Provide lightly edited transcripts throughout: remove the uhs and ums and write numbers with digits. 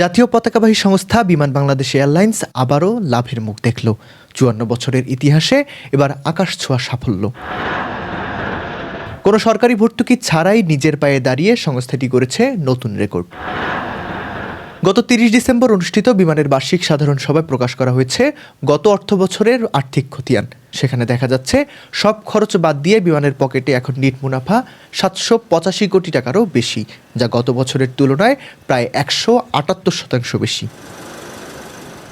জাতীয় পতাকাবাহী সংস্থা বিমান বাংলাদেশ এয়ারলাইন্স আবারও লাভের মুখ দেখল। ৫৪ বছরের ইতিহাসে এবার আকাশ ছোঁয়া সাফল্য। কোনো সরকারি ভর্তুকি ছাড়াই নিজের পায়ে দাঁড়িয়ে সংস্থাটি করেছে নতুন রেকর্ড। গত ৩০ ডিসেম্বর অনুষ্ঠিত বিমানের বার্ষিক সাধারণ সভায় প্রকাশ করা হয়েছে গত অর্থবছরের আর্থিক খতিয়ান। সেখানে দেখা যাচ্ছে সব খরচ বাদ দিয়ে বিমানের পকেটে এখন নিট মুনাফা ৭৮৫ কোটি টাকারও বেশি, যা গত বছরের তুলনায় প্রায় ১৭৮% বেশি।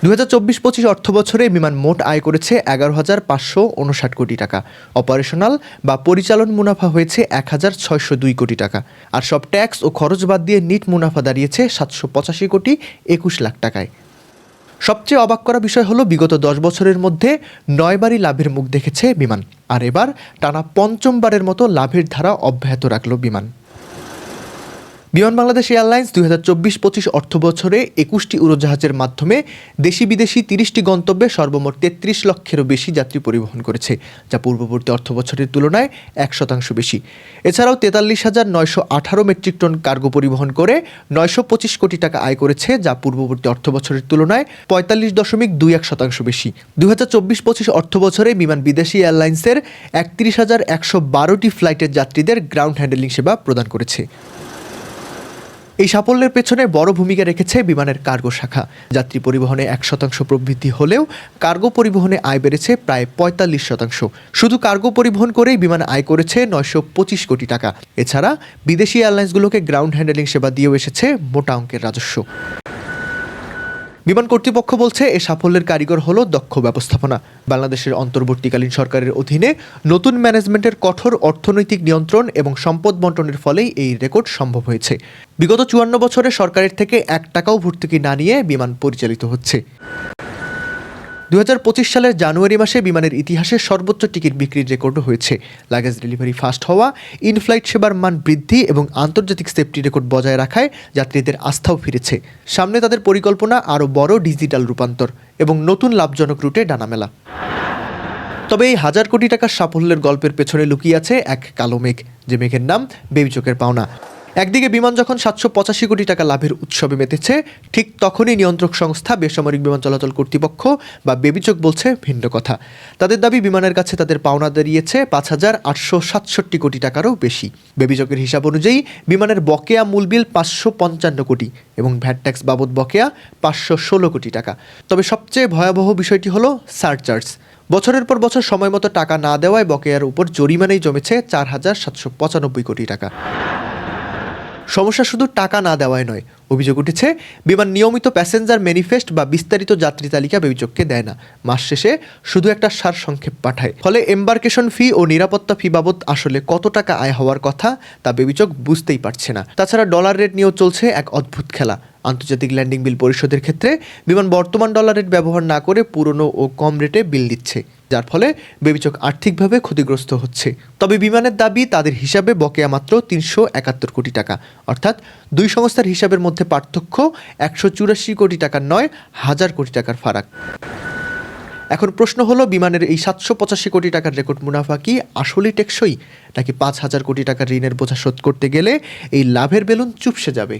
২০২৪-২৫ অর্থবছরে বিমান মোট আয় করেছে ১১,৫৫৯ কোটি টাকা। অপারেশনাল বা পরিচালন মুনাফা হয়েছে ১,৬০২ কোটি টাকা। আর সব ট্যাক্স ও খরচ বাদ দিয়ে নিট মুনাফা দাঁড়িয়েছে ৭৮৫ কোটি ২১ লাখ টাকায়। সবচেয়ে অবাক করা বিষয় হলো বিগত ১০ বছরের মধ্যে ৯ বারই লাভের মুখ দেখেছে বিমান, আর এবার টানা পঞ্চমবারের মতো লাভের ধারা অব্যাহত রাখল বিমান। বিমান বাংলাদেশ এয়ারলাইন্স ২০২৪-২৫ অর্থবছরে ২১টি উড়োজাহাজের মাধ্যমে দেশি বিদেশি ৩০টি গন্তব্যে সর্বমোট ৩৩ লক্ষেরও বেশি যাত্রী পরিবহন করেছে, যা পূর্ববর্তী অর্থবছরের তুলনায় ১% বেশি। এছাড়াও ৪৩,৯১৮ মেট্রিক টন কার্গো পরিবহন করে ৯২৫ কোটি টাকা আয় করেছে, যা পূর্ববর্তী অর্থবছরের তুলনায় ৪৫.21% বেশি। ২০২৪-২৫ অর্থবছরে বিমান বিদেশি এয়ারলাইন্সের ৩১,১১২টি ফ্লাইটের যাত্রীদের গ্রাউন্ড হ্যান্ডেলিং সেবা প্রদান করেছে। এই সাফল্যের পেছনে বড় ভূমিকা রেখেছে বিমানের কার্গো শাখা। যাত্রী পরিবহনে ১% প্রবৃদ্ধি হলেও কার্গো পরিবহনে আয় বেড়েছে প্রায় ৪৫%। শুধু কার্গো পরিবহন করেই বিমান আয় করেছে ৯২৫ কোটি টাকা। এছাড়া বিদেশি এয়ারলাইন্সগুলোকে গ্রাউন্ড হ্যান্ডেলিং সেবা দিয়েও এসেছে মোটা অঙ্কের রাজস্ব। বিমান কর্তৃপক্ষ বলছে এ সাফল্যের কারিগর হলো দক্ষ ব্যবস্থাপনা। বাংলাদেশের অন্তর্বর্তীকালীন সরকারের অধীনে নতুন ম্যানেজমেন্টের কঠোর অর্থনৈতিক নিয়ন্ত্রণ এবং সম্পদ বণ্টনের ফলেই এই রেকর্ড সম্ভব হয়েছে। বিগত ৫৪ বছরে সরকারের থেকে ১ টাকাও ভর্তুকি না নিয়ে বিমান পরিচালিত হচ্ছে। ২০২৫ সালের জানুয়ারি মাসে বিমানের ইতিহাসে সর্বোচ্চ টিকিট বিক্রির রেকর্ডও হয়েছে। লাগেজ ডেলিভারি ফাস্ট হওয়া, ইনফ্লাইট সেবার মান বৃদ্ধি এবং আন্তর্জাতিক সেফটি রেকর্ড বজায় রাখায় যাত্রীদের আস্থাও ফিরেছে। সামনে তাদের পরিকল্পনা আরও বড় ডিজিটাল রূপান্তর এবং নতুন লাভজনক রুটে ডানা মেলা। তবে এই হাজার কোটি টাকার সাফল্যের গল্পের পেছনে লুকিয়ে আছে এক কালো মেঘ, যে মেঘের নাম বেবিচোখের পাওনা। একদিকে বিমান যখন ৭৮৫ কোটি টাকা লাভের উৎসবে মেতেছে, ঠিক তখনই নিয়ন্ত্রক সংস্থা বেসামরিক বিমান চলাচল কর্তৃপক্ষ বা বেবিচোখ বলছে ভিন্ন কথা। তাদের দাবি বিমানের কাছে তাদের পাওনা দাঁড়িয়েছে ৫,৮৬৭ কোটি টাকারও বেশি। বেবিচোখের হিসাব অনুযায়ী বিমানের বকেয়া মূল বিল ৫৫৫ কোটি এবং ভ্যাট ট্যাক্স বাবদ বকেয়া ৫১৬ কোটি টাকা। তবে সবচেয়ে ভয়াবহ বিষয়টি হলো সারচার্জ। বছরের পর বছর সময় মতো টাকা না দেওয়ায় বকেয়ার উপর জরিমানাই জমেছে ৪,৭৯৫ কোটি টাকা। সমস্যা শুধু টাকা না দেওয়ায় নয়, অভিযোগ উঠেছে বিমান নিয়মিত প্যাসেঞ্জার ম্যানিফেস্ট বা বিস্তারিত যাত্রী তালিকা বেবিচোখকে দেয় না। মাস শেষে শুধু একটা সারসংক্ষেপ পাঠায়। ফলে এম্বার্কেশন ফি ও নিরাপত্তা ফি বাবদ আসলে কত টাকা আয় হওয়ার কথা তা বেবিচোখ বুঝতেই পারছে না। তাছাড়া ডলার রেট নিয়েও চলছে এক অদ্ভুত খেলা। আন্তর্জাতিক ল্যান্ডিং বিল পরিশোধের ক্ষেত্রে বিমান বর্তমান ডলার রেট ব্যবহার না করে পুরনো ও কম রেটে বিল দিচ্ছে, যার ফলে বেবিচোখ আর্থিকভাবে ক্ষতিগ্রস্ত হচ্ছে। তবে বিমানের দাবি তাদের হিসাবে বকেয়া মাত্র ৩৭১ কোটি টাকা, অর্থাৎ দুই সংস্থার হিসাবের মধ্যে পার্থক্য ১৮৪ কোটি টাকার নয়, হাজার কোটি টাকার ফারাক। এখন প্রশ্ন হলো, বিমানের এই ৭৮৫ কোটি টাকার রেকর্ড মুনাফা কি আসলেই টেকসই, নাকি ৫,০০০ কোটি টাকার ঋণের বোঝা শোধ করতে গেলে এই লাভের বেলুন চুপসে যাবে?